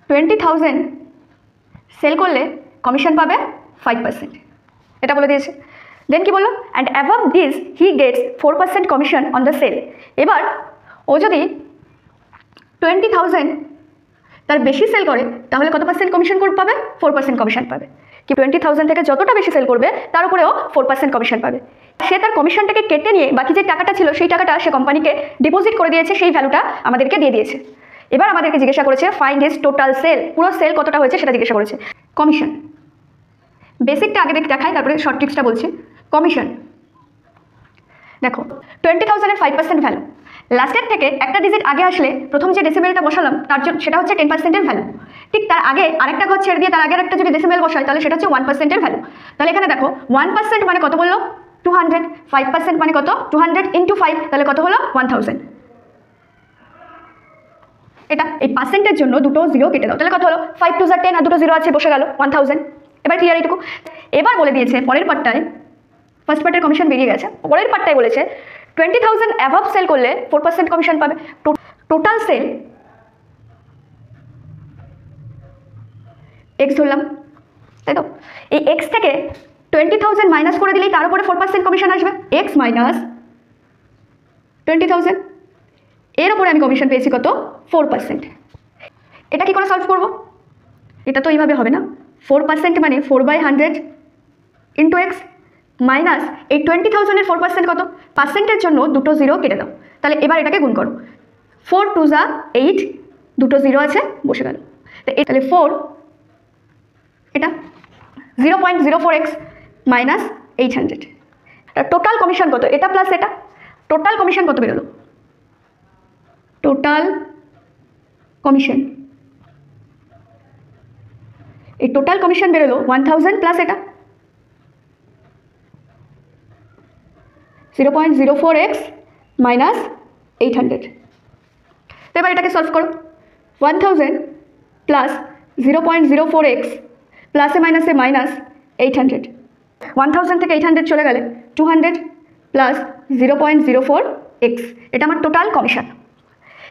20,000 sell করলে commission পাবে 5%, এটা বলে দিয়েছে। দেন কি বললো, and above this he gets 4% commission on the sale. এবার ও যদি 20,000 তার বেশি সেল করে তাহলে কত পার্সেন্ট কমিশন পাবে? 4% কমিশন পাবে। কি 20,000 থেকে যতটা বেশি সেল করবে তার উপরেও 4% কমিশন পাবে। সে তার কমিশনটাকে কেটে নিয়ে বাকি যে টাকাটা ছিল সেই টাকাটা সে কোম্পানিকে ডিপোজিট করে দিয়েছে, সেই ভ্যালুটা আমাদেরকে দিয়ে দিয়েছে। এবার আমাদেরকে জিজ্ঞাসা করেছে ফাইন্ড হিজ টোটাল সেল, পুরো সেল কতটা হয়েছে সেটা জিজ্ঞাসা করেছে। কমিশন বেসিকটা আগে দেখাই, তারপরে শর্ট ট্রিক্সটা বলছি। কমিশন দেখো 20,000 এর 5% ভ্যালু, লাস্টের থেকে একটা ডিজিট আগে আসলে প্রথম যে ডেসিমেলটা বসালাম তার জন্য সেটা হচ্ছে 10%-এর ভ্যালু। ঠিক তার আগে আরেকটা ঘর ছেড়ে দিয়ে তার আগের একটা যদি ডেসিমেল বসাই তাহলে সেটা হচ্ছে 1%-এর ভ্যালু। তাহলে এখানে দেখো 1% মানে কত বললো? 200, 5% মানে কত? 200 × 5, তাহলে কত হলো? 1000। এটা এই পার্সেন্টের জন্য দুটো জিরো কেটে দাও, তাহলে কত হলো? 5 2 10 আর দুটো জিরো আছে, বসে গেল 1000। এবার ক্লিয়ার এইটুকু। এবার বলে দিয়েছে পরের পার্টটায়, ফার্স্ট পার্টের কমিশন বেরিয়ে গেছে, পরের পার্টটায় বলেছে 20,000 অ্যাভাব সেল করলে 4% কমিশন পাবে। টোটাল সেল এক্স ধরলাম, তাই তো? এই এক্স থেকে 20,000 মাইনাস করে দিলেই তার উপরে 4% কমিশন আসবে। এক্স মাইনাস 20,000, এর উপরে আমি কমিশন পেয়েছি কত? 4%। এটা কি করে সলভ করব? এটা তো এইভাবে হবে না। 4% মানে 4/100 ইন্টু এক্স মাইনাস এই 20,000 এর 4% কত? পার্সেন্টের জন্য দুটো জিরো কেটে দাও। তাহলে এবার এটাকে গুণ করো, 4 2 যা 8, দুটো জিরো আছে, বসে গেল। তাহলে 4, এটা 0.04x মাইনাস 800। টোটাল কমিশন কত? এটা প্লাস এটা, টোটাল কমিশন কত বেরোলো? টোটাল কমিশন, এই টোটাল কমিশন বেরোলো 1000 প্লাস এটা 0.04x মাইনাস 800। তো এবার এটাকে সলভ করো, 1000 প্লাস 0.04x প্লাসে মাইনাসে মাইনাস 800, 1000 থেকে 800 চলে গেলে 200 প্লাস 0.04x, এটা আমার টোটাল কমিশন।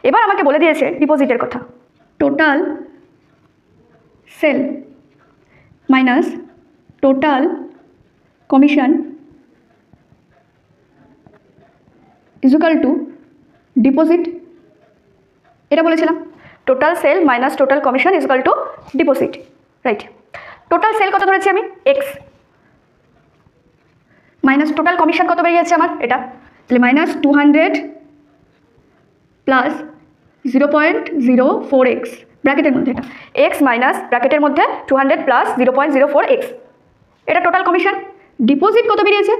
এবার আমাকে বলে দিয়েছে ডিপোজিটের কথা, total sale minus total commission equal to deposit. এটা বলেছিলাম total sale minus total commission equal to deposit, right? Total sale কত ধরেছি আমি? এক্স মাইনাস টোটাল কমিশন কত বেরিয়ে যাচ্ছে আমার? এটা, তাহলে মাইনাস 200 প্লাস 0.04x ব্র্যাকেটের মধ্যে, এটা এক্স মাইনাস ব্র্যাকেটের মধ্যে 200 প্লাস 0.04x, এটা টোটাল কমিশন। ডিপোজিট কত বেরিয়েছে?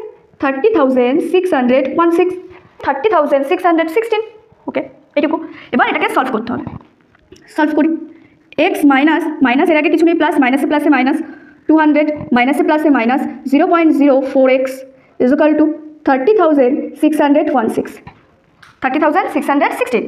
30,616, 30,616, ওকে এইটুকু। এবার এটাকে সলভ করতে হবে, সলভ করি। এক্স মাইনাস মাইনাস, এর আগে কিছু নেই, প্লাস মাইনাসে প্লাসে মাইনাস 200 মাইনাসে প্লাসে মাইনাস 0.04x ইজুকাল টু 30,616, 30,616।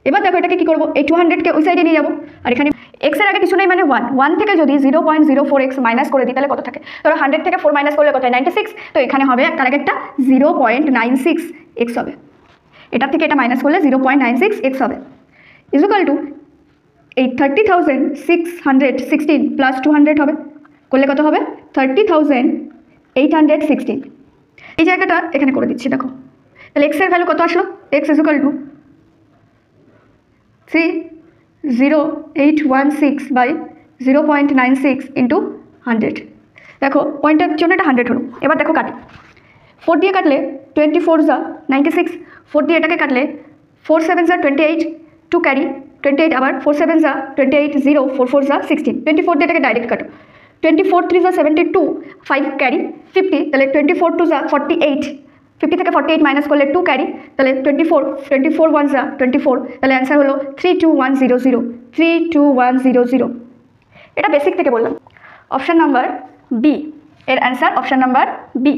এবার দেখো এটাকে কী করবো, এই 200কে ওই সাইডে নিয়ে যাবো, আর এখানে এক্সের আগে কিছু নেই মানে 1 থেকে যদি 0.04x মাইনাস করে দিই তাহলে কত থাকে? ধরো 100 থেকে 4 মাইনাস করলে কত হয়? 96, তো এখানে হবে তার আগে একটা 0.96x হবে, এটার থেকে এটা মাইনাস করলে 0.96x হবে ইজুকাল টু এই 30,616 প্লাস 200 হবে, করলে কত হবে? 30,816। এই জায়গাটা এখানে করে দিচ্ছি, দেখো তাহলে এক্সের ভ্যালু কত আসলো? X equal to 30,816 by 0.96 into 100। দেখো পয়েন্টের জন্য এটা 100 হলো। এবার দেখো কাটি, 4 দিয়ে কাটলে 24 যা 96, 4 দিয়ে এটাকে কাটলে 4 7 যা 28, 2 ক্যারি 28, আবার 4 7 যা 28, 0 4 4 যা 16, 24 দিয়ে এটাকে ডাইরেক্ট কাটো, 24 3 যা 72, 5 ক্যারি 50, তাহলে 24 2 যা 48, 50 থেকে 48 মাইনাস করলে 2 ক্যারি, তাহলে 24 1 যা 24, তাহলে অ্যান্সার হলো 32100, 32100। এটা বেসিক থেকে বললাম। অপশান নাম্বার বি এর অ্যান্সার, অপশান নাম্বার বি।